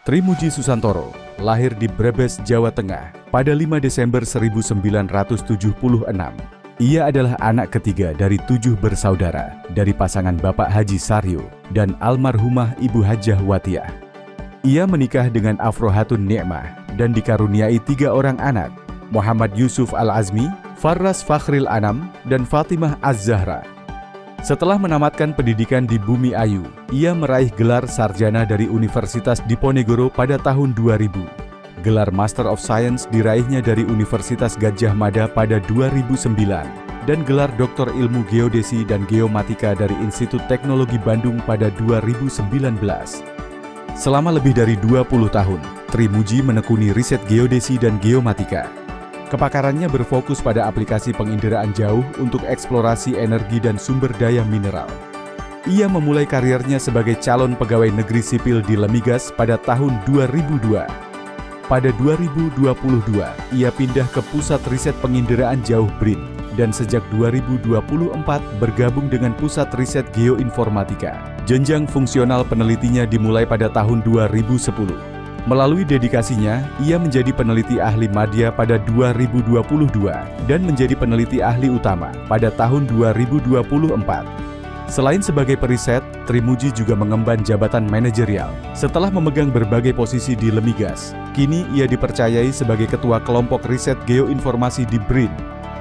Trimuji Susantoro lahir di Brebes, Jawa Tengah pada 5 Desember 1976. Ia adalah anak ketiga dari 7 bersaudara dari pasangan Bapak Haji Saryo dan almarhumah Ibu Hajah Watiah. Ia menikah dengan Afrohatun Ni'mah dan dikaruniai 3 orang anak, Muhammad Yusuf Al-Azmi, Farras Fakhril Anam, dan Fatimah Az-Zahra. Setelah menamatkan pendidikan di Bumi Ayu, ia meraih gelar sarjana dari Universitas Diponegoro pada tahun 2000. Gelar Master of Science diraihnya dari Universitas Gadjah Mada pada 2009 dan gelar Doktor Ilmu Geodesi dan Geomatika dari Institut Teknologi Bandung pada 2019. Selama lebih dari 20 tahun, Trimuji menekuni riset geodesi dan geomatika. Kepakarannya berfokus pada aplikasi penginderaan jauh untuk eksplorasi energi dan sumber daya mineral. Ia memulai karirnya sebagai calon pegawai negeri sipil di Lemigas pada tahun 2002. Pada 2022, ia pindah ke Pusat Riset Penginderaan Jauh BRIN dan sejak 2024 bergabung dengan Pusat Riset Geoinformatika. Jenjang fungsional penelitinya dimulai pada tahun 2010. Melalui dedikasinya, ia menjadi peneliti ahli madya pada 2022 dan menjadi peneliti ahli utama pada tahun 2024. Selain sebagai periset, Trimuji juga mengemban jabatan manajerial. Setelah memegang berbagai posisi di Lemigas, kini ia dipercayai sebagai ketua kelompok riset geoinformasi di BRIN.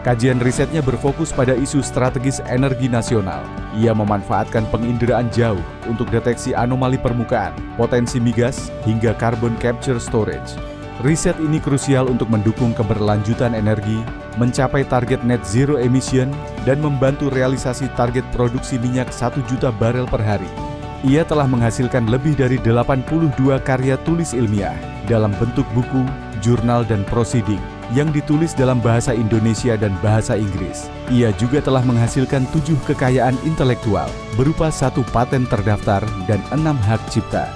Kajian risetnya berfokus pada isu strategis energi nasional. Ia memanfaatkan penginderaan jauh untuk deteksi anomali permukaan, potensi migas, hingga carbon capture storage. Riset ini krusial untuk mendukung keberlanjutan energi, mencapai target net zero emission, dan membantu realisasi target produksi minyak 1 juta barel per hari. Ia telah menghasilkan lebih dari 82 karya tulis ilmiah dalam bentuk buku, jurnal, dan proceeding yang ditulis dalam bahasa Indonesia dan bahasa Inggris. Ia juga telah menghasilkan 7 kekayaan intelektual berupa 1 paten terdaftar dan 6 hak cipta.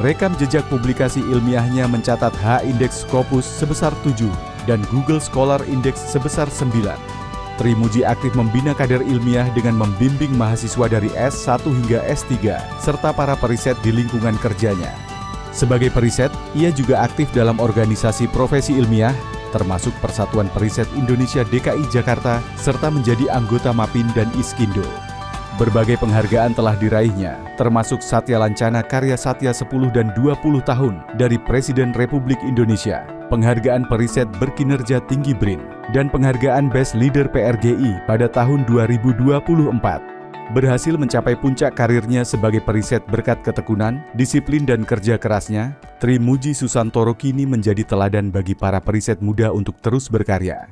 Rekam jejak publikasi ilmiahnya mencatat H-Index Scopus sebesar 7 dan Google Scholar Index sebesar 9. Trimuji aktif membina kader ilmiah dengan membimbing mahasiswa dari S1 hingga S3 serta para periset di lingkungan kerjanya. Sebagai periset, ia juga aktif dalam organisasi profesi ilmiah, termasuk Persatuan Periset Indonesia DKI Jakarta, serta menjadi anggota MAPIN dan Iskindo. Berbagai penghargaan telah diraihnya, termasuk Satya Lancana Karya Satya 10 dan 20 tahun dari Presiden Republik Indonesia, penghargaan periset berkinerja tinggi BRIN, dan penghargaan Best Leader PRGI pada tahun 2024. Berhasil mencapai puncak karirnya sebagai periset berkat ketekunan, disiplin, dan kerja kerasnya, Trimuji Susantoro kini menjadi teladan bagi para periset muda untuk terus berkarya.